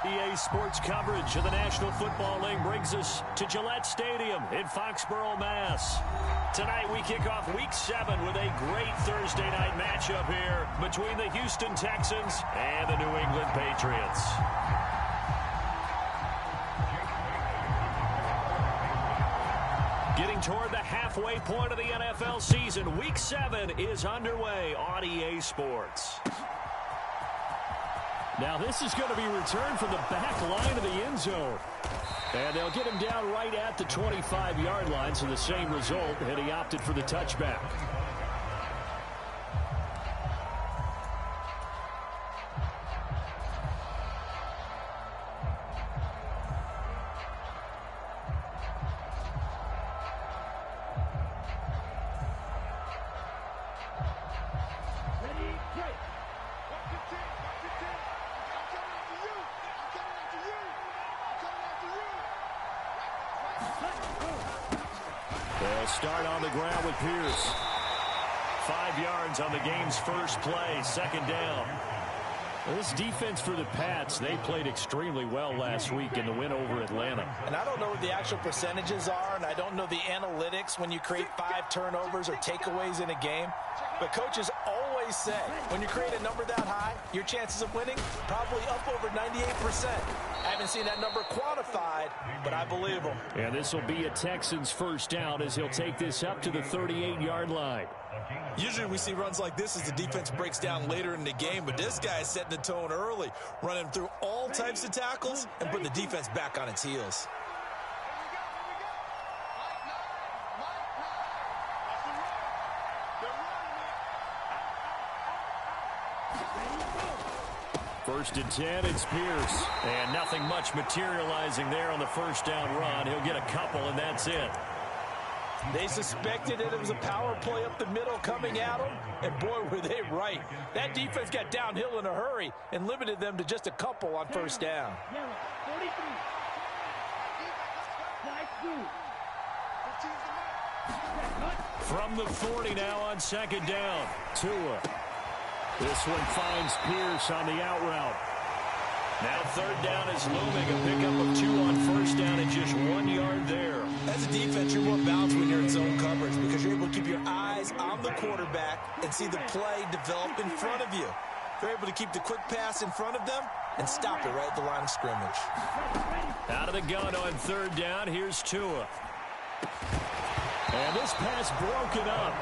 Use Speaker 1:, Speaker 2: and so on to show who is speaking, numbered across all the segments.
Speaker 1: EA Sports coverage of the National Football League brings us to Gillette Stadium in Foxborough, Mass. Tonight we kick off Week 7 with a great Thursday night matchup here between the Houston Texans and the New England Patriots. Getting toward the halfway point of the NFL season, Week 7 is underway on EA Sports. Now this is going to be returned from the back line of the end zone. And they'll get him down right at the 25-yard line, so the same result, and he opted for the touchback. They'll start on the ground with Pierce. 5 yards on the game's first play, second down. This defense for the Pats, they played extremely well last week in the win over Atlanta.
Speaker 2: And I don't know what the actual percentages are, and I don't know the analytics when you create 5 turnovers or takeaways in a game. But coaches always say, when you create a number that high, your chances of winning probably up over 98%. I haven't seen that number quantified, but I believe them.
Speaker 1: And this will be a Texans first down as he'll take this up to the 38-yard line.
Speaker 3: Usually we see runs like this as the defense breaks down later in the game, but this guy is setting the tone early, running through all types of tackles and putting the defense back on its heels.
Speaker 1: First and 10, it's Pierce. And nothing much materializing there on the first down run. He'll get a couple, and that's it.
Speaker 2: They suspected that it was a power play up the middle coming at them, and boy, were they right. That defense got downhill in a hurry and limited them to just a couple on first down.
Speaker 1: From the 40 now on second down, Tua. This one finds Pierce on the out route. Now third down is looming. A pickup of 2 on first down and just 1 yard there.
Speaker 3: As a defense, you're more balanced when you're in zone coverage because you're able to keep your eyes on the quarterback and see the play develop in front of you. They're able to keep the quick pass in front of them and stop it right at the line of scrimmage.
Speaker 1: Out of the gun on third down, here's Tua. And this pass broken up.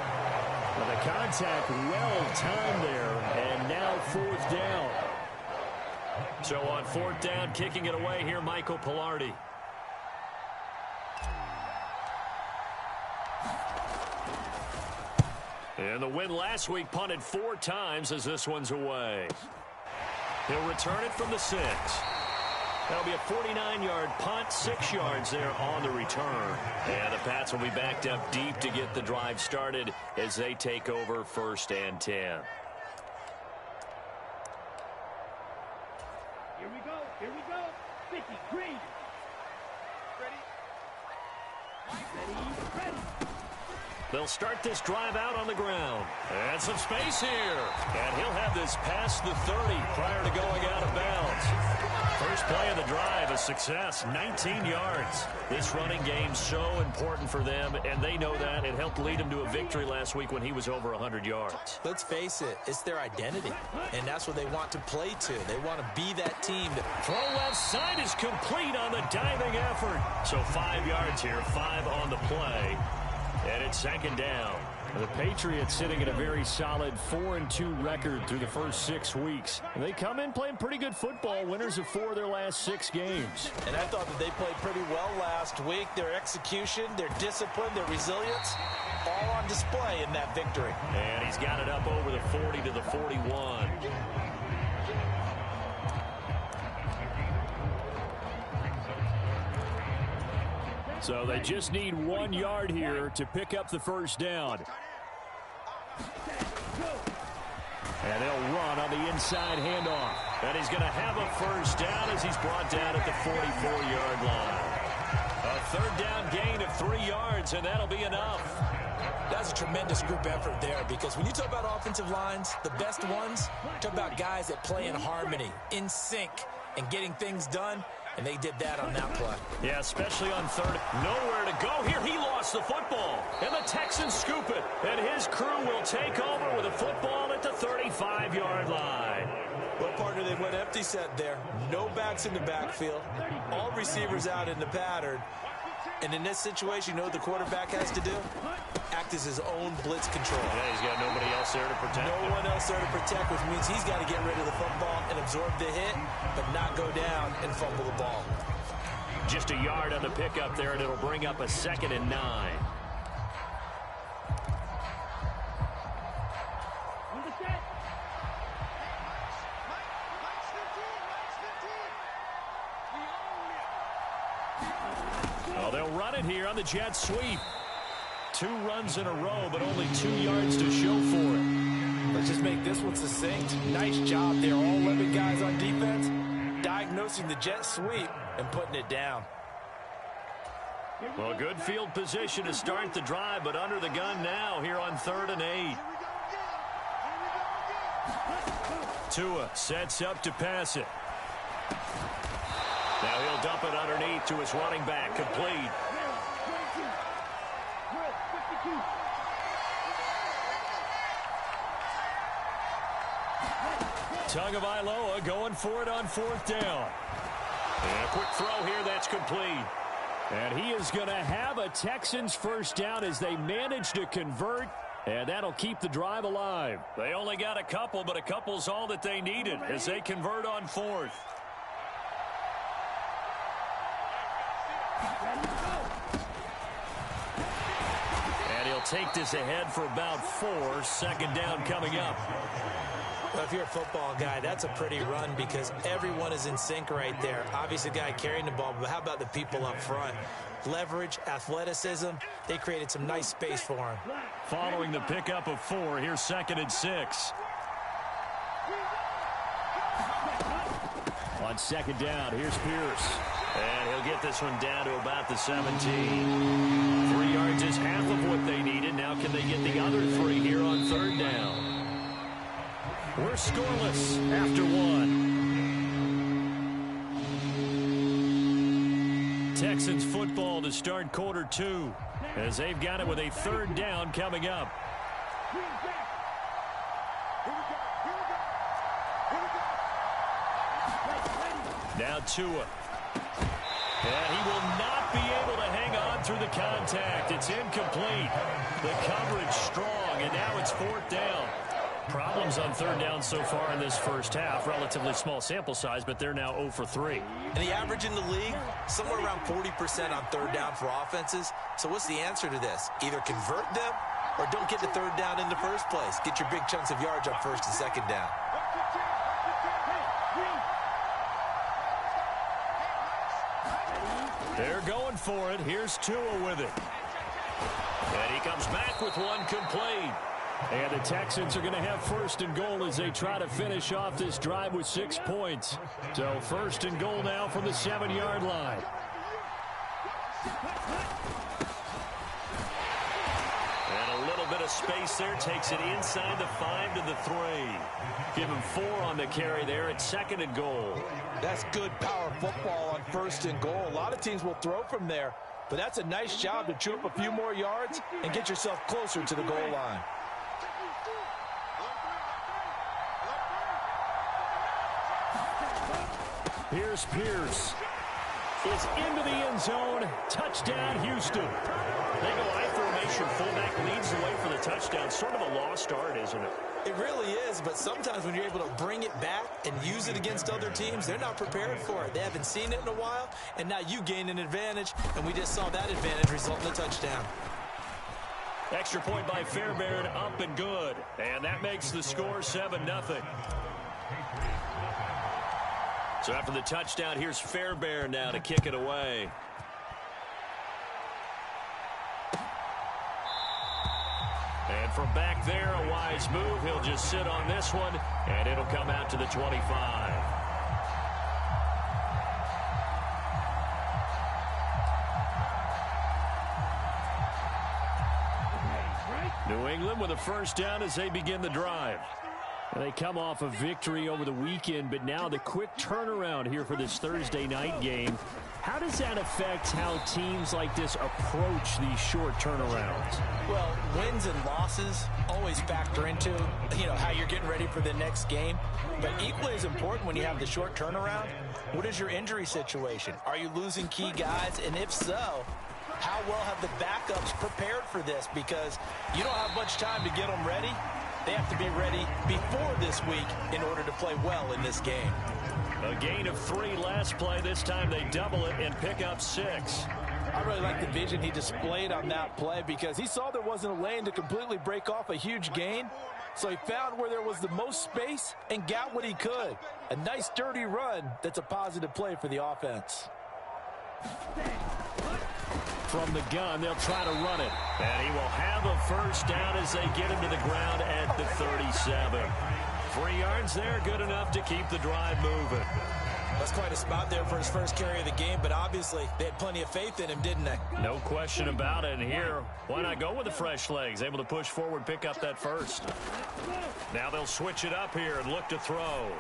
Speaker 1: Well, the contact well-timed there, and now fourth down. So on fourth down, kicking it away here, Michael Palardy. And the win last week punted 4 times as this one's away. He'll return it from the 6. That'll be a 49-yard punt, 6 yards there on the return. And the Pats will be backed up deep to get the drive started as they take over first and 10.
Speaker 4: Here we go. 50, green. Ready.
Speaker 1: They'll start this drive out on the ground. And some space here. And he'll have this past the 30 prior to going out of bounds. First play of the drive, a success, 19 yards. This running game so important for them, and they know that. It helped lead them to a victory last week when he was over 100 yards.
Speaker 2: Let's face it, it's their identity, and that's what they want to play to. They want to be that team.
Speaker 1: Throw left side is complete on the diving effort. So 5 yards here, 5 on the play. And it's second down. The Patriots sitting at a very solid 4-2 record through the first 6 weeks. They come in playing pretty good football, winners of 4 of their last 6 games.
Speaker 2: And I thought that they played pretty well last week. Their execution, their discipline, their resilience, all on display in that victory.
Speaker 1: And he's got it up over the 40 to the 41. So they just need 1 yard here to pick up the first down. And they'll run on the inside handoff. And he's going to have a first down as he's brought down at the 44-yard line. A third down gain of 3 yards, and that'll be enough.
Speaker 2: That's a tremendous group effort there, because when you talk about offensive lines, the best ones, talk about guys that play in harmony, in sync. and getting things done, and they did that on that play.
Speaker 1: Yeah, especially on third. Nowhere to go here. He lost the football, and the Texans scoop it. And his crew will take over with a football at the 35-yard line.
Speaker 3: Well, partner, they went empty set there. No backs in the backfield. All receivers out in the pattern. And in this situation, you know what the quarterback has to do? Act as his own blitz control.
Speaker 1: Yeah, he's got nobody else there to protect him.
Speaker 3: No one else there to protect, which means he's got to get rid of the football and absorb the hit, but not go down and fumble the ball.
Speaker 1: Just a yard on the pickup there, and it'll bring up a 2nd and 9. Well, they'll run it here on the jet sweep. 2 runs in a row, but only 2 yards to show for it.
Speaker 2: Let's just make this one succinct. Nice job there, all 11 guys on defense, diagnosing the jet sweep and putting it down.
Speaker 1: Well, good field position to start the drive, but under the gun now here on 3rd and 8. Tua sets up to pass it. Now he'll dump it underneath to his running back, complete. Tagovailoa going for it on 4th down. And a quick throw here, that's complete. And he is going to have a Texans first down as they manage to convert, and that'll keep the drive alive. They only got a couple, but a couple's all that they needed as they convert on 4th. And he'll take this ahead for about 4. 2nd down coming up.
Speaker 3: Well, if you're a football guy, that's a pretty run because everyone is in sync right there. Obviously, the guy carrying the ball, but how about the people up front? Leverage, athleticism, they created some nice space for him.
Speaker 1: Following the pickup of 4, here's 2nd and 6. On 2nd down, here's Pierce. And he'll get this one down to about the 17. 3 yards is half of what they needed. Now can they get the other 3 here on 3rd down? We're scoreless after 1. Texans football to start quarter 2 as they've got it with a 3rd down coming up. Now Tua. And he will not be able to hang on through the contact. It's incomplete. The coverage strong, and now it's 4th down. Problems on 3rd down so far in this first half. Relatively small sample size, but they're now 0 for 3.
Speaker 3: And the average in the league, somewhere around 40% on 3rd down for offenses. So what's the answer to this? Either convert them or don't get the 3rd down in the first place. Get your big chunks of yards on 1st and 2nd down.
Speaker 1: They're going for it. Here's Tua with it. And he comes back with one complete. And the Texans are going to have 1st and goal as they try to finish off this drive with 6 points. So 1st and goal now from the 7-yard line. And a little bit of space there. Takes it inside the 5 to the 3. Give him 4 on the carry there at 2nd and goal.
Speaker 2: That's good power football on 1st and goal. A lot of teams will throw from there, but that's a nice job to chew up a few more yards and get yourself closer to the goal line.
Speaker 1: Here's Pierce. Is into the end zone. Touchdown, Houston. They go I formation. Fullback leads the way for the touchdown. Sort of a lost art, isn't it?
Speaker 3: It really is, but sometimes when you're able to bring it back and use it against other teams, they're not prepared for it. They haven't seen it in a while, and now you gain an advantage, and we just saw that advantage result in a touchdown.
Speaker 1: Extra point by Fairbairn, up and good. And that makes the score 7-0. So after the touchdown, here's Fairbairn now to kick it away. And from back there, a wise move. He'll just sit on this one, and it'll come out to the 25. New England with a 1st down as they begin the drive. They come off a victory over the weekend, but now the quick turnaround here for this Thursday night game. How does that affect how teams like this approach these short turnarounds?
Speaker 2: Well, wins and losses always factor into, how you're getting ready for the next game. But equally as important when you have the short turnaround, what is your injury situation? Are you losing key guys? And if so, how well have the backups prepared for this? Because you don't have much time to get them ready. They have to be ready before this week in order to play well in this game.
Speaker 1: A gain of 3 last play. This time they double it and pick up 6.
Speaker 2: I really like the vision he displayed on that play because he saw there wasn't a lane to completely break off a huge gain. So he found where there was the most space and got what he could. A nice, dirty run that's a positive play for the offense.
Speaker 1: From the gun, they'll try to run it. And he will have a first down as they get him to the ground at the 37. 3 yards there, good enough to keep the drive moving.
Speaker 3: That's quite a spot there for his first carry of the game, but obviously they had plenty of faith in him, didn't they?
Speaker 1: No question about it. And here, why not go with the fresh legs? Able to push forward, pick up that first. Now they'll switch it up here and look to throw.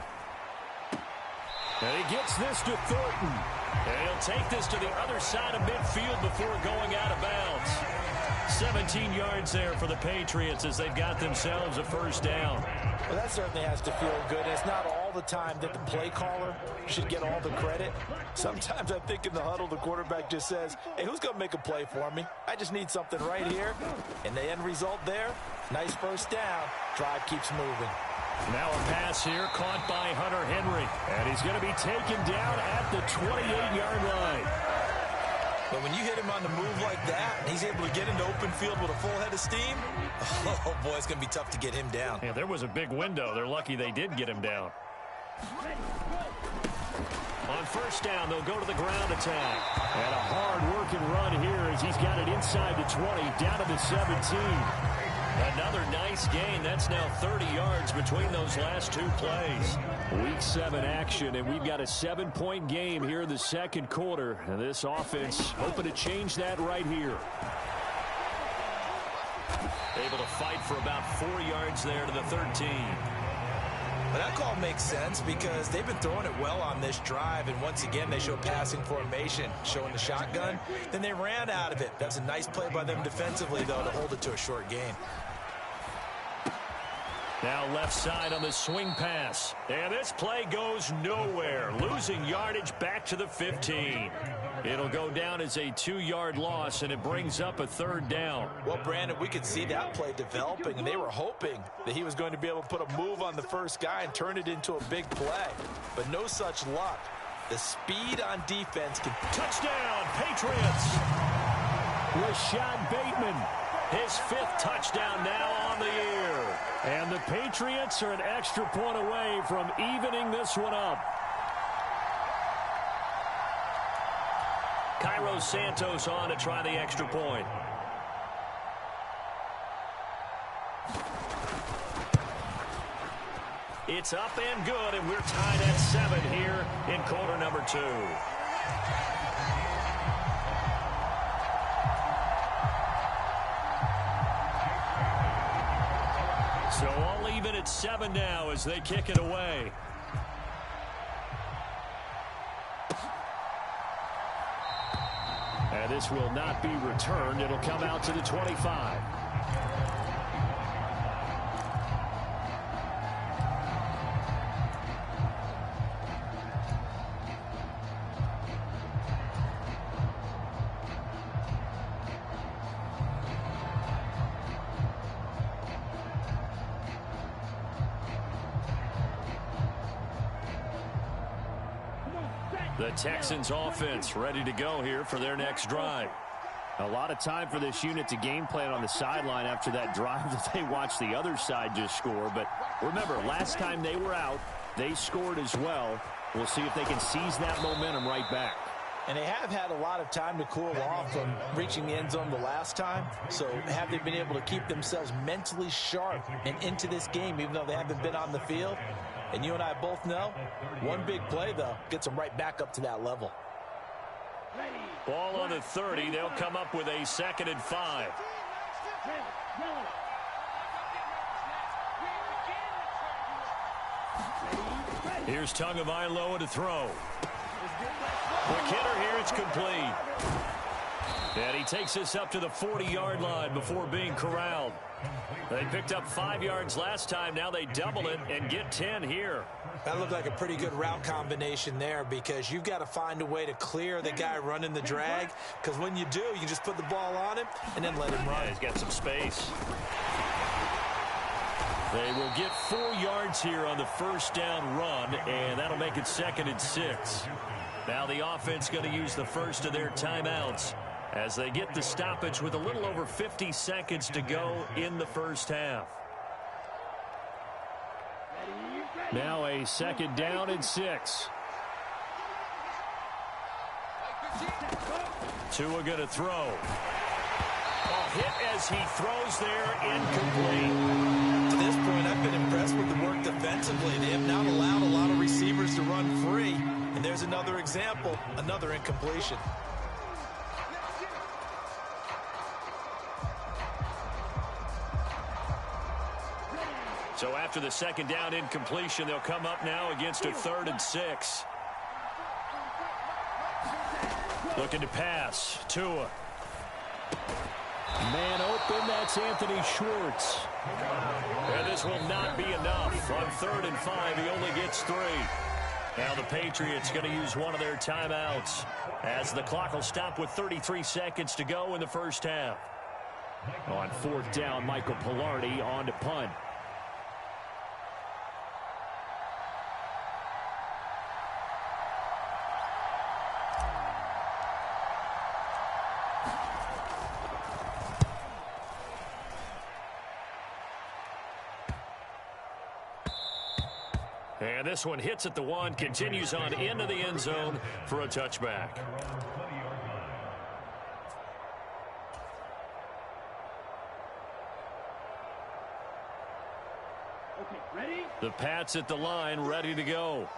Speaker 1: And he gets this to Thornton. And he'll take this to the other side of midfield before going out of bounds. 17 yards there for the Patriots as they've got themselves a first down.
Speaker 2: Well, that certainly has to feel good. It's not all the time that the play caller should get all the credit. Sometimes I think in the huddle, the quarterback just says, hey, who's going to make a play for me? I just need something right here. And the end result there, nice first down. Drive keeps moving.
Speaker 1: Now a pass here caught by Hunter Henry. And he's going to be taken down at the 28-yard line.
Speaker 3: But when you hit him on the move like that, and he's able to get into open field with a full head of steam, oh, boy, it's going to be tough to get him down.
Speaker 1: Yeah, there was a big window. They're lucky they did get him down. On first down, they'll go to the ground attack. And a hard-working run here as he's got it inside the 20, down to the 17. Another nice gain. That's now 30 yards between those last 2 plays. Week 7 action, and we've got a 7-point game here in the second quarter. And this offense hoping to change that right here. Able to fight for about 4 yards there to the 13.
Speaker 3: But that call makes sense because they've been throwing it well on this drive, and once again they show passing formation, showing the shotgun. Then they ran out of it. That's a nice play by them defensively, though, to hold it to a short gain.
Speaker 1: Now left side on the swing pass. And this play goes nowhere. Losing yardage back to the 15. It'll go down as a 2-yard loss, and it brings up a 3rd down.
Speaker 2: Well, Brandon, we could see that play developing, and they were hoping that he was going to be able to put a move on the first guy and turn it into a big play. But no such luck. The speed on defense can...
Speaker 1: Touchdown, Patriots! Rashad Bateman, his 5th touchdown now on the year. And the Patriots are an extra point away from evening this one up. Cairo Santos on to try the extra point. It's up and good, and we're tied at 7 here in quarter number 2. So all even at 7 now as they kick it away. And this will not be returned. It'll come out to the 25. The Texans offense ready to go here for their next drive. A lot of time for this unit to game plan on the sideline after that drive that they watched the other side just score. But remember, last time they were out, they scored as well. We'll see if they can seize that momentum right back.
Speaker 2: And they have had a lot of time to cool off from reaching the end zone the last time. So have they been able to keep themselves mentally sharp and into this game, even though they haven't been on the field? And you and I both know, one big play, though, gets them right back up to that level.
Speaker 1: Ball on the 30. They'll come up with a 2nd and 5. Here's Tagovailoa to throw. Quick hitter here, it's complete. And he takes this up to the 40-yard line before being corralled. They picked up 5 yards last time. Now they double it and get 10 here.
Speaker 3: That looked like a pretty good route combination there because you've got to find a way to clear the guy running the drag, because when you do, you just put the ball on him and then let him run.
Speaker 1: Yeah, he's got some space. They will get 4 yards here on the first down run, and that'll make it 2nd and 6. Now the offense going to use the first of their timeouts as they get the stoppage with a little over 50 seconds to go in the first half. Now a 2nd down and 6. Tua going to throw. Hit as he throws there, incomplete.
Speaker 3: To this point, I've been impressed with the work defensively. They have not allowed a lot of receivers to run free. And there's another example, another incompletion.
Speaker 1: So after the 2nd down incompletion, they'll come up now against a 3rd and 6. Looking to pass. Tua. Man open, that's Anthony Schwartz. And this will not be enough. On 3rd and 5, he only gets 3. Now the Patriots going to use one of their timeouts as the clock will stop with 33 seconds to go in the first half. On 4th down, Michael Palardy on to punt. And this one hits at the 1, continues on into the end zone for a touchback.
Speaker 4: Okay, ready?
Speaker 1: The Pats at the line, ready to go.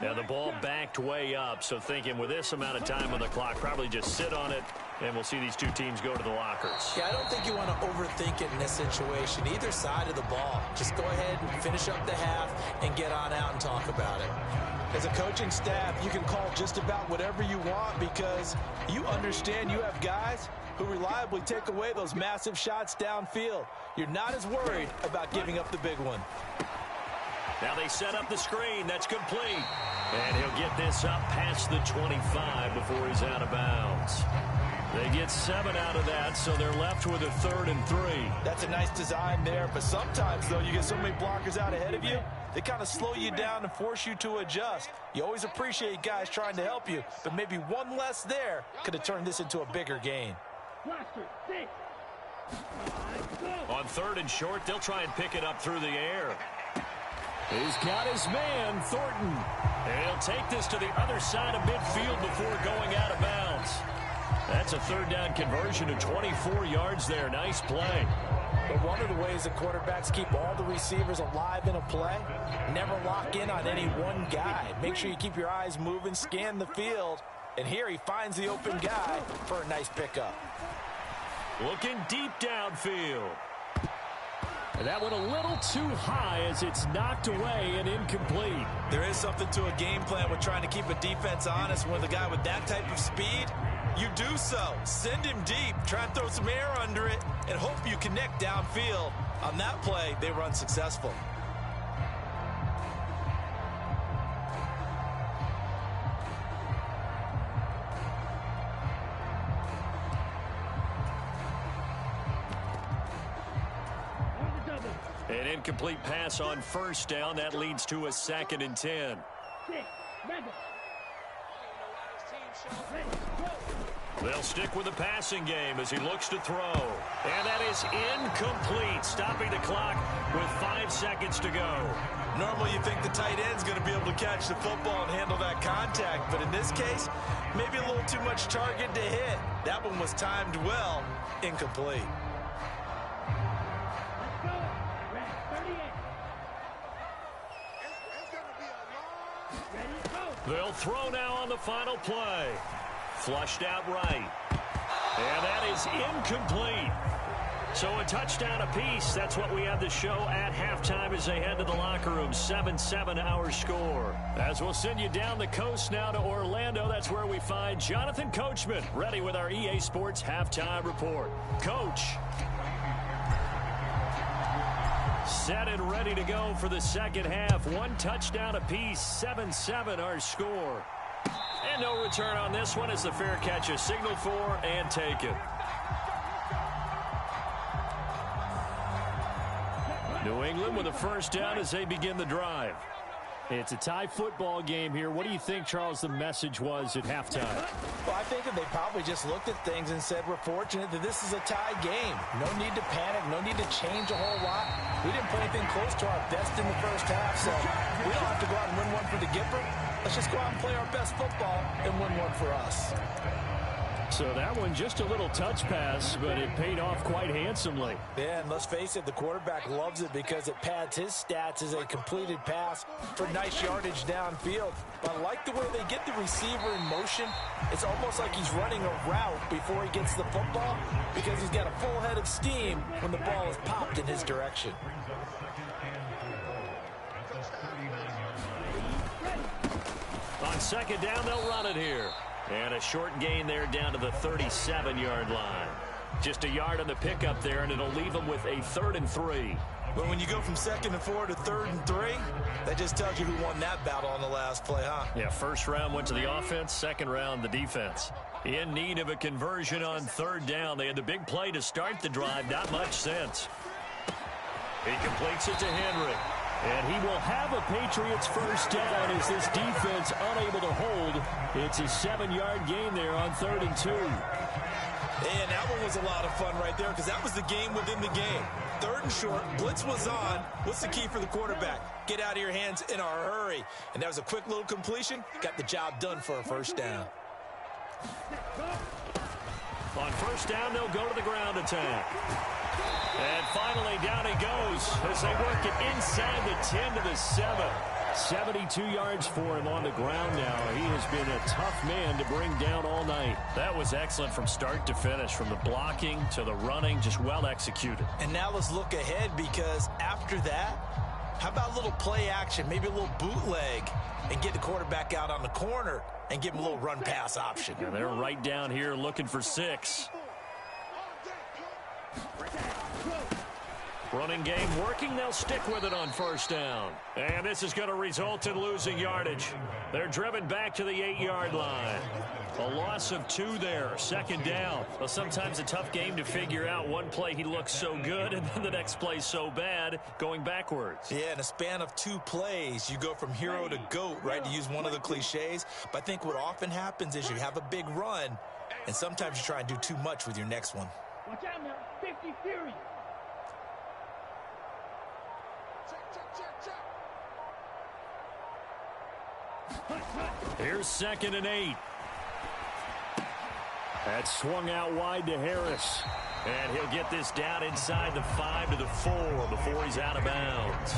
Speaker 1: Now the ball backed way up, so thinking with this amount of time on the clock, probably just sit on it, and we'll see these two teams go to the lockers.
Speaker 3: Yeah, I don't think you want to overthink it in this situation. Either side of the ball. Just go ahead and finish up the half and get on out and talk about it.
Speaker 2: As a coaching staff, you can call just about whatever you want because you understand you have guys who reliably take away those massive shots downfield. You're not as worried about giving up the big one.
Speaker 1: Now they set up the screen. That's complete. And he'll get this up past the 25 before he's out of bounds. They get 7 out of that, so they're left with a 3rd and 3.
Speaker 2: That's a nice design there, but sometimes, though, you get so many blockers out ahead of you, they kind of slow you down and force you to adjust. You always appreciate guys trying to help you, but maybe one less there could have turned this into a bigger gain.
Speaker 4: Blaster, 6.
Speaker 1: On 3rd and short, they'll try and pick it up through the air. He's got his man, Thornton. And he'll take this to the other side of midfield before going out of bounds. That's a 3rd down conversion of 24 yards there. Nice play.
Speaker 2: But one of the ways the quarterbacks keep all the receivers alive in a play, never lock in on any one guy. Make sure you keep your eyes moving, scan the field. And here he finds the open guy for a nice pickup.
Speaker 1: Looking deep downfield. And that one a little too high as it's knocked away and incomplete.
Speaker 3: There is something to a game plan with trying to keep a defense honest. With a guy with that type of speed, you do so. Send him deep, try and throw some air under it, and hope you connect downfield. On that play, they were unsuccessful.
Speaker 1: An incomplete pass on 1st down. That leads to a 2nd and 10.
Speaker 4: 6. Rebel.
Speaker 1: They'll stick with the passing game as he looks to throw. And that is incomplete, stopping the clock with 5 seconds to go.
Speaker 3: Normally you think the tight end's going to be able to catch the football and handle that contact, but in this case, maybe a little too much target to hit. That one was timed well, incomplete.
Speaker 1: They'll throw now on the final play. Flushed out right. And that is incomplete. So a touchdown apiece. That's what we have to show at halftime as they head to the locker room. 7-7 our score. As we'll send you down the coast now to Orlando, that's where we find Jonathan Coachman, ready with our EA Sports halftime report. Coach. Set and ready to go for the second half. One touchdown apiece. 7-7 our score. And no return on this one as the fair catch is signaled for and taken. New England with a first down as they begin the drive. It's a tie football game here. What do you think, Charles, the message was at halftime?
Speaker 2: Well, I think that they probably just looked at things and said, we're fortunate that this is a tie game. No need to panic. No need to change a whole lot. We didn't play anything close to our best in the first half, so we don't have to go out and win one for the Gipper. Let's just go out and play our best football and win one for us.
Speaker 1: So that one just a little touch pass, but it paid off quite handsomely.
Speaker 2: Yeah, and let's face it, the quarterback loves it because it pads his stats as a completed pass for nice yardage downfield. But I like the way they get the receiver in motion. It's almost like he's running a route before he gets the football because he's got a full head of steam when the ball is popped in his direction.
Speaker 1: On second down, they'll run it here. And a short gain there down to the 37-yard line. Just a yard on the pickup there, and it'll leave them with a 3rd and 3.
Speaker 3: But when you go from 2nd and 4 to 3rd and 3, that just tells you who won that battle on the last play, huh?
Speaker 1: Yeah, first round went to the offense, second round the defense. In need of a conversion on 3rd down. They had the big play to start the drive, not much sense. He completes it to Henry. And he will have a Patriots first down as this defense unable to hold. It's a 7-yard gain there on 3rd and 2.
Speaker 3: And that one was a lot of fun right there because that was the game within the game. 3rd and short, blitz was on. What's the key for the quarterback? Get out of your hands in a hurry. And that was a quick little completion. Got the job done for a first down.
Speaker 1: On first down, they'll go to the ground attack. And finally, down he goes as they work it inside the 10 to the 7. 72 yards for him on the ground now. He has been a tough man to bring down all night. That was excellent from start to finish, from the blocking to the running, just well executed.
Speaker 3: And now let's look ahead because after that, how about a little play action, maybe a little bootleg, and get the quarterback out on the corner and give him a little run-pass option.
Speaker 1: And they're right down here looking for 6. Running game working. They'll stick with it on first down. And this is going to result in losing yardage. They're driven back to the 8-yard line. A loss of 2 there. Second down. Well, sometimes a tough game to figure out. One play he looks so good, and then the next play so bad, going backwards.
Speaker 3: Yeah, in a span of 2 plays, you go from hero to GOAT, right, to use one of the cliches. But I think what often happens is you have a big run, and sometimes you try and do too much with your next one.
Speaker 4: Watch out now. 50 Fury.
Speaker 1: Here's 2nd and 8. That's swung out wide to Harris. And he'll get this down inside the 5 to the 4 before he's out of bounds.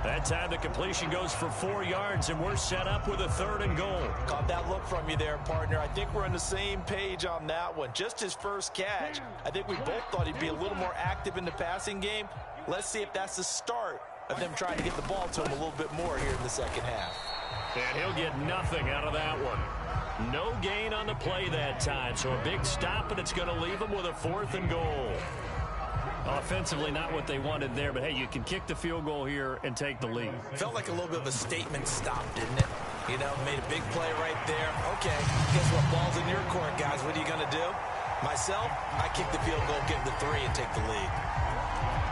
Speaker 1: That time the completion goes for 4 yards, and we're set up with a 3rd and goal.
Speaker 2: Caught that look from you there, partner. I think we're on the same page on that one. Just his first catch. I think we both thought he'd be a little more active in the passing game. Let's see if that's the start of them trying to get the ball to him a little bit more here in the second half.
Speaker 1: And he'll get nothing out of that one. No gain on the play that time, so a big stop, and it's going to leave them with a 4th and goal. Offensively, not what they wanted there, but hey, you can kick the field goal here and take the lead.
Speaker 3: Felt like a little bit of a statement stop, didn't it? You know, made a big play right there. Okay, guess what? Ball's in your court, guys. What are you going to do? Myself, I kick the field goal, get the 3, and take the lead.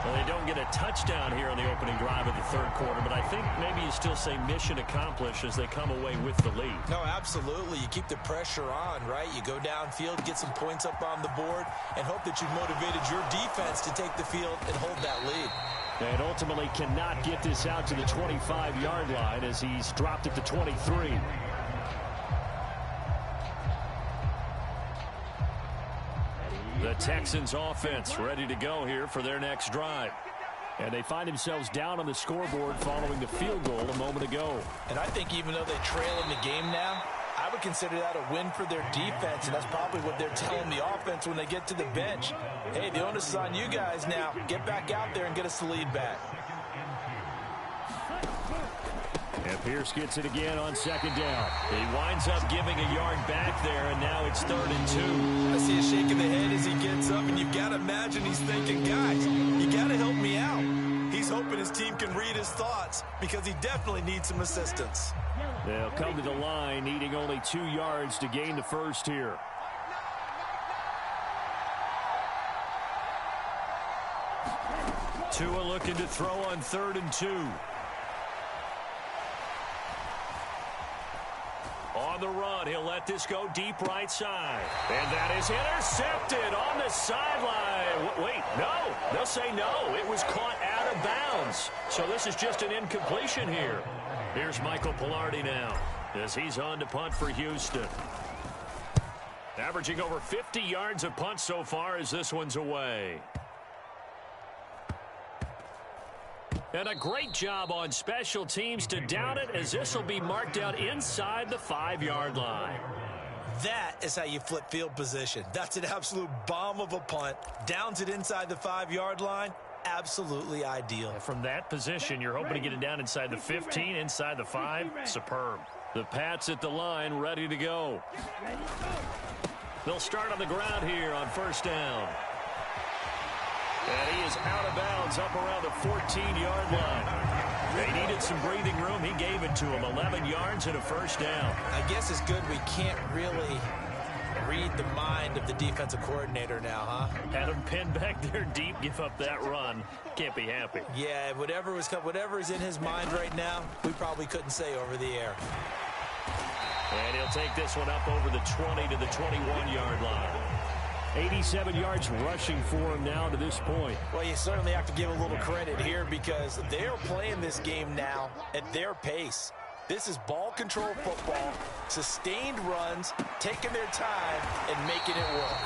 Speaker 1: Well, they don't get a touchdown here in the opening drive of the 3rd quarter, but I think maybe you still say mission accomplished as they come away with the lead.
Speaker 3: No, absolutely. You keep the pressure on, right? You go downfield, get some points up on the board, and hope that you've motivated your defense to take the field and hold that lead.
Speaker 1: And ultimately cannot get this out to the 25-yard line as he's dropped at the 23. The Texans offense ready to go here for their next drive. And they find themselves down on the scoreboard following the field goal a moment ago.
Speaker 2: And I think even though they trail in the game now, I I would consider that a win for their defense, and that's probably what they're telling the offense when they get to the bench. Hey, the onus is on you guys now. Get back out there and get us the lead back.
Speaker 1: And Pierce gets it again on second down. He winds up giving a yard back there, and now it's 3rd and 2.
Speaker 3: I see a shake of the head as he gets up, and you've got to imagine he's thinking, guys, you got to help me out. He's hoping his team can read his thoughts because he definitely needs some assistance.
Speaker 1: They'll come to the line, needing only 2 yards to gain the first here. Tua looking to throw on 3rd and 2. On the run, he'll let this go deep right side. And that is intercepted on the sideline. Wait, no. They'll say no. It was caught out of bounds. So this is just an incompletion here. Here's Michael Palardy now as he's on to punt for Houston. Averaging over 50 yards a punt so far as this one's away. And a great job on special teams to down it, as this will be marked out inside the 5-yard line.
Speaker 3: That is how you flip field position. That's an absolute bomb of a punt. Downs it inside the 5-yard line. Absolutely ideal.
Speaker 1: From that position, you're hoping to get it down inside the 15, inside the 5. Superb. The Pats at the line, ready to go. They'll start on the ground here on 1st down. And he is out of bounds up around the 14-yard line. They needed some breathing room. He gave it to him. 11 yards and a 1st down.
Speaker 3: I guess it's good we can't really read the mind of the defensive coordinator now, huh?
Speaker 1: Had him pinned back there deep, give up that run. Can't be happy.
Speaker 3: Yeah, whatever is in his mind right now, we probably couldn't say over the air.
Speaker 1: And he'll take this one up over the 20 to the 21-yard line. 87 yards rushing for him now to this point.
Speaker 2: Well, you certainly have to give a little credit here because they're playing this game now at their pace. This is ball control football, sustained runs, taking their time, and making it work.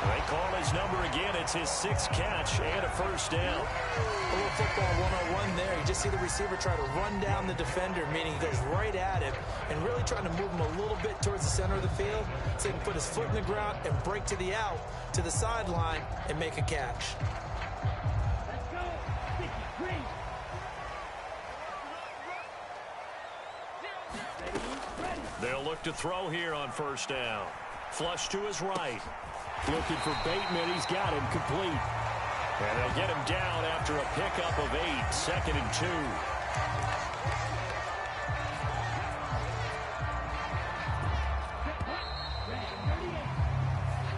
Speaker 1: They call his number again. It's his 6th catch and a 1st down.
Speaker 2: A little football 101 there. You just see the receiver try to run down the defender, meaning he goes right at him and really trying to move him a little bit towards the center of the field so he can put his foot in the ground and break to the out, to the sideline, and make a catch.
Speaker 4: Let's go. 53.
Speaker 1: They'll look to throw here on 1st down. Flush to his right. Looking for Bateman. He's got him complete. And they'll get him down after a pickup of 8. 2nd and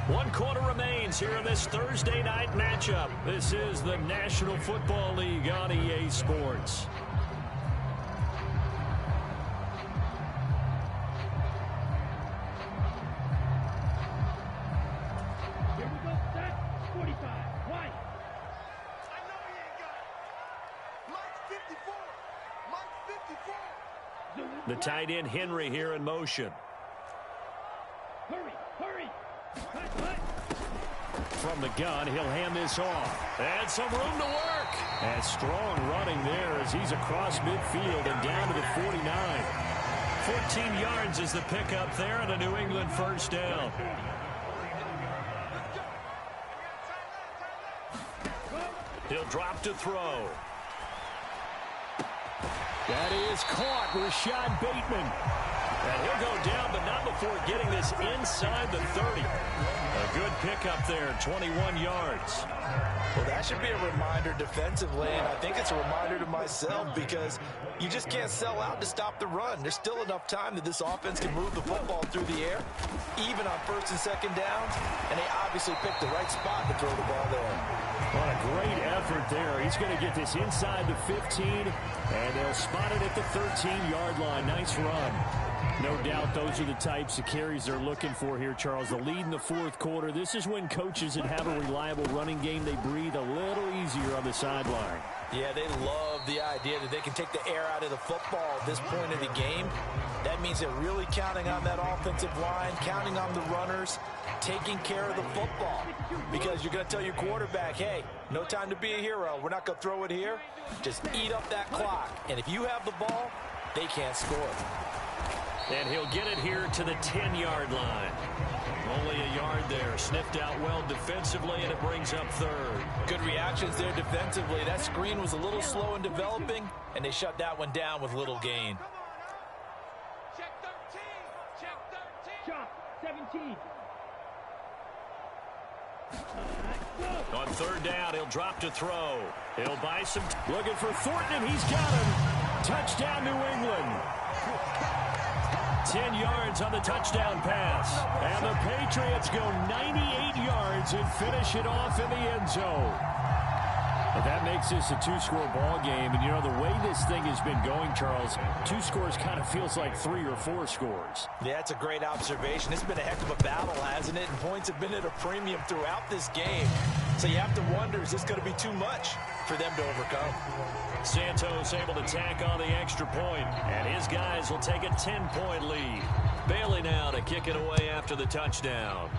Speaker 1: 2. One quarter remains here in this Thursday night matchup. This is the National Football League on EA Sports. The tight end Henry here in motion.
Speaker 4: Hurry.
Speaker 1: From the gun, he'll hand this off. And some room to work. And strong running there as he's across midfield and down to the 49. 14 yards is the pickup there and a New England 1st down. He'll drop to throw. That is caught. Rashad Bateman. And he'll go down, but not before getting this inside the 30. A good pickup there, 21 yards.
Speaker 2: Well, that should be a reminder defensively, and I think it's a reminder to myself because you just can't sell out to stop the run. There's still enough time that this offense can move the football through the air, even on 1st and 2nd downs, and they obviously picked the right spot to throw the ball there.
Speaker 1: What a great effort there. He's going to get this inside the 15, and they'll spot it at the 13-yard line. Nice run. No doubt those are the types of carries they're looking for here, Charles. The lead in the 4th quarter. This is when coaches that have a reliable running game, they breathe a little easier on the sideline.
Speaker 2: Yeah, they love the idea that they can take the air out of the football at this point in the game. That means they're really counting on that offensive line, counting on the runners, taking care of the football. Because you're going to tell your quarterback, hey, no time to be a hero. We're not going to throw it here. Just eat up that clock. And if you have the ball, they can't score.
Speaker 1: And he'll get it here to the 10-yard line. Only a yard there. Sniffed out well defensively, and it brings up third.
Speaker 2: Good reactions there defensively. That screen was a little slow in developing, and they shut that one down with little gain.
Speaker 4: Check 13. Check 13. Chop 17.
Speaker 1: On third down, he'll drop to throw. He'll buy some. Looking for Thornton, and he's got him. Touchdown, New England. 10 yards on the touchdown pass. And the Patriots go 98 yards and finish it off in the end zone. But that makes this a two-score ball game. And, you know, the way this thing has been going, Charles, 2 scores kind of feels like 3 or 4 scores.
Speaker 2: Yeah, that's a great observation. It's been a heck of a battle, hasn't it? And points have been at a premium throughout this game. So you have to wonder, is this going to be too much for them to overcome?
Speaker 1: Santos able to tack on the extra point, and his guys will take a 10-point lead. Bailey now to kick it away after the touchdown.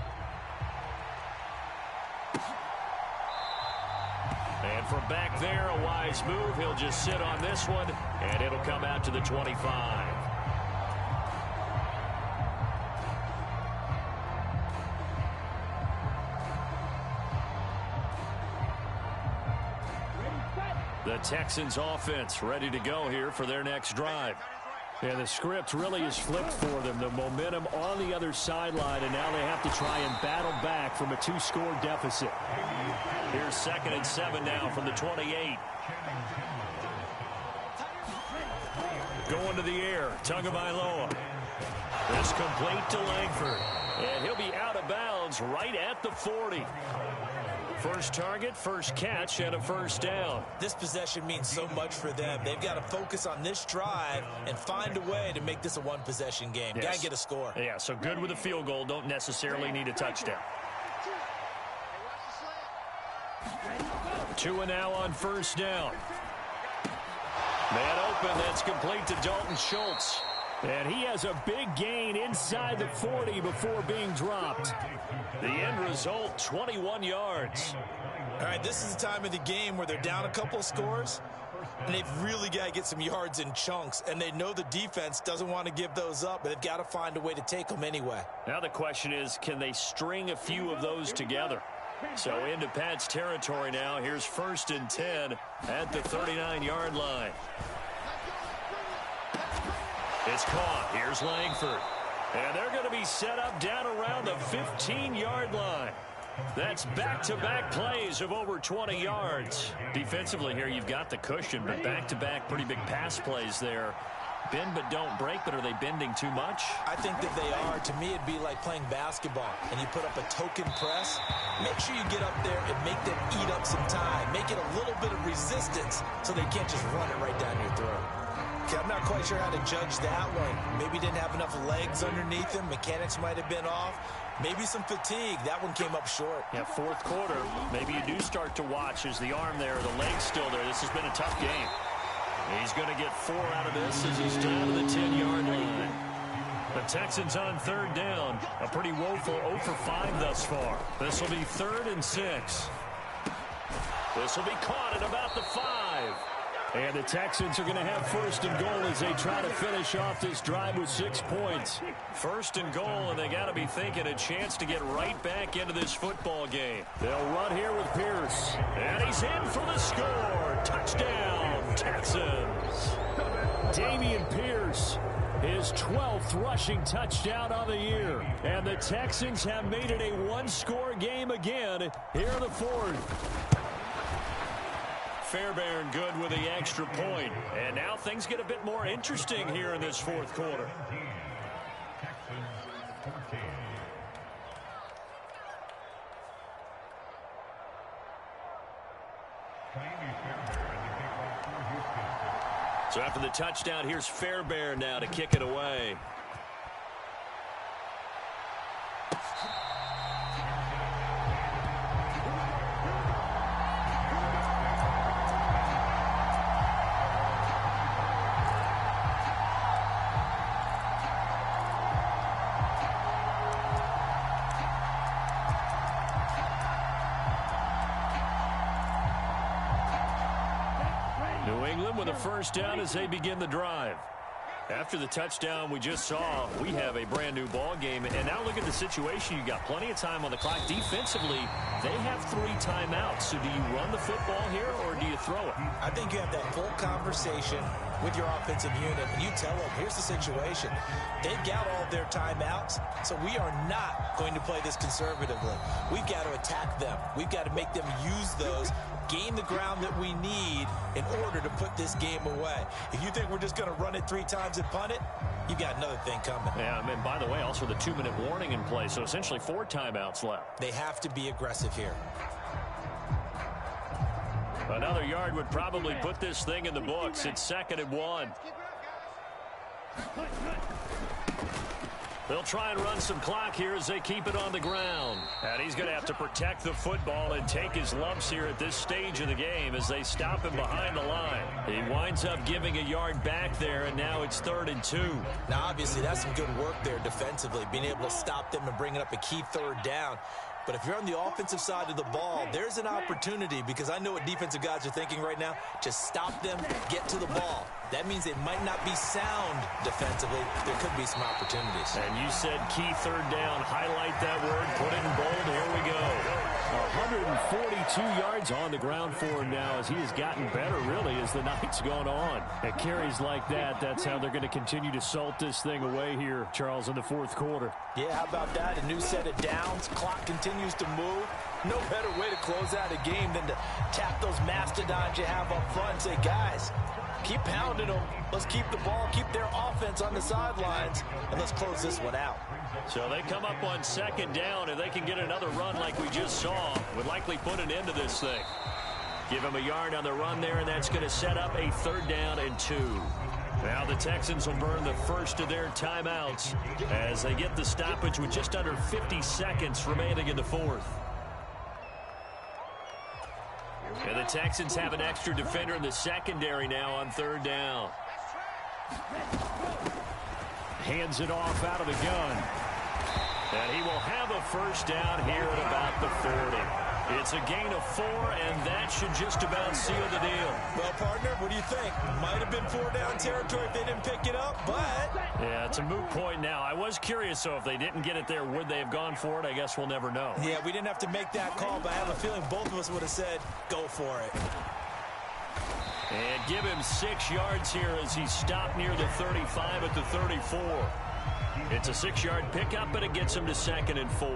Speaker 1: And from back there, a wise move. He'll just sit on this one, and it'll come out to the 25. The Texans offense ready to go here for their next drive. And the script really is flipped for them. The momentum on the other sideline, and now they have to try and battle back from a 2-score deficit. Here's 2nd and 7 now from the 28. Going to the air, Tagovailoa. This complete to Langford. And he'll be out of bounds right at the 40. First target, first catch, and a first down.
Speaker 2: This possession means so much for them. They've got to focus on this drive and find a way to make this a one-possession game.
Speaker 1: Yes.
Speaker 2: Got to get a score.
Speaker 1: Yeah, so good with a field goal. Don't necessarily need a touchdown. 2 and now on first down. Man open, that's complete to Dalton Schultz. And he has a big gain inside the 40 before being dropped. The end result, 21 yards.
Speaker 2: All right, this is the time of the game where they're down a couple of scores, and they've really got to get some yards in chunks, and they know the defense doesn't want to give those up, but they've got to find a way to take them anyway.
Speaker 1: Now the question is, can they string a few of those together? So into Pat's territory now. Here's 1st and 10 at the 39-yard line. It's caught. Here's Langford. And they're going to be set up down around the 15-yard line. That's back-to-back plays of over 20 yards. Defensively here, you've got the cushion, but back-to-back pretty big pass plays there. Bend but don't break, but are they bending too much?
Speaker 2: I think that they are. To me, it'd be like playing basketball, and you put up a token press. Make sure you get up there and make them eat up some time. Make it a little bit of resistance so they can't just run it right down your throat. Okay, I'm not quite sure how to judge that one. Maybe didn't have enough legs underneath him. Mechanics might have been off. Maybe some fatigue. That one came up short.
Speaker 1: Yeah, 4th quarter. Maybe you do start to watch as the arm there, the leg's still there. This has been a tough game. He's going to get 4 out of this as he's down to the 10-yard line. The Texans on 3rd down. A pretty woeful 0 for 5 thus far. This will be 3rd and 6. This will be caught at about the 5. And the Texans are going to have 1st and goal as they try to finish off this drive with 6 points. 1st and goal, and they got to be thinking a chance to get right back into this football game. They'll run here with Pierce. And he's in for the score. Touchdown, Texans. Dameon Pierce, his 12th rushing touchdown on the year. And the Texans have made it a 1-score game again here in the 4th. Fairbairn good with the extra point. And now things get a bit more interesting here in this 4th quarter. So after the touchdown, here's Fairbairn now to kick it away. With a 1st down as they begin the drive. After the touchdown we just saw, we have a brand new ball game. And now look at the situation. You got plenty of time on the clock. Defensively, they have 3 timeouts. So do you run the football here or do you throw it?
Speaker 3: I think you have that full conversation with your offensive unit, and you tell them, here's the situation. They've got all their timeouts, so we are not going to play this conservatively. We've got to attack them. We've got to make them use those, gain the ground that we need in order to put this game away. If you think we're just going to run it 3 times and punt it, you've got another thing coming.
Speaker 1: Yeah, and by the way, also the 2-minute warning in play, so essentially 4 timeouts left.
Speaker 3: They have to be aggressive here.
Speaker 1: Another yard would probably put this thing in the books. It's 2nd and 1. They'll try and run some clock here as they keep it on the ground. And he's going to have to protect the football and take his lumps here at this stage of the game as they stop him behind the line. He winds up giving a yard back there, and now it's 3rd and 2.
Speaker 3: Now, obviously, that's some good work there defensively, being able to stop them and bringing up a key 3rd down. But if you're on the offensive side of the ball, there's an opportunity, because I know what defensive guys are thinking right now. Just stop them, get to the ball. That means it might not be sound defensively. There could be some opportunities.
Speaker 1: And you said key 3rd down. Highlight that word. Put it in bold. Here we go. 142 yards on the ground for him now as he has gotten better, really, as the night's gone on. At carries like that, that's how they're going to continue to salt this thing away here, Charles, in the 4th quarter.
Speaker 2: Yeah, how about that? A new set of downs. Clock continues to move. No better way to close out a game than to tap those mastodons you have up front and say, guys, keep pounding them. Let's keep the ball, keep their offense on the sidelines, and let's close this one out.
Speaker 1: So they come up on 2nd down. If they can get another run like we just saw, would likely put an end to this thing. Give him a yard on the run there, and that's going to set up a 3rd down and 2. Now the Texans will burn the first of their timeouts as they get the stoppage with just under 50 seconds remaining in the 4th. And the Texans have an extra defender in the secondary now on 3rd down. Hands it off out of the gun. And he will have a 1st down here at about the 40. It's a gain of 4, and that should just about seal the deal.
Speaker 3: Well, partner, what do you think? Might have been 4-down territory if they didn't pick it up, but...
Speaker 1: Yeah, it's a moot point now. I was curious, so if they didn't get it there, would they have gone for it? I guess we'll never know.
Speaker 3: Yeah, we didn't have to make that call, but I have a feeling both of us would have said, go for it.
Speaker 1: And give him 6 yards here as he's stopped near the 35 at the 34. It's a 6-yard pickup, and it gets him to 2nd and 4.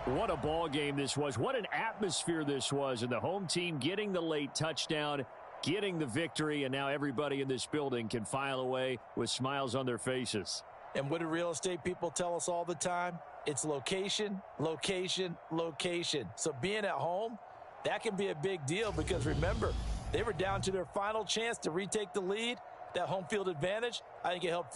Speaker 1: What a ball game this was. What an atmosphere this was. And the home team getting the late touchdown, getting the victory, and now everybody in this building can file away with smiles on their faces.
Speaker 2: And what do real estate people tell us all the time? It's location, location, location. So being at home, that can be a big deal because, remember, they were down to their final chance to retake the lead. That home field advantage, I think it helped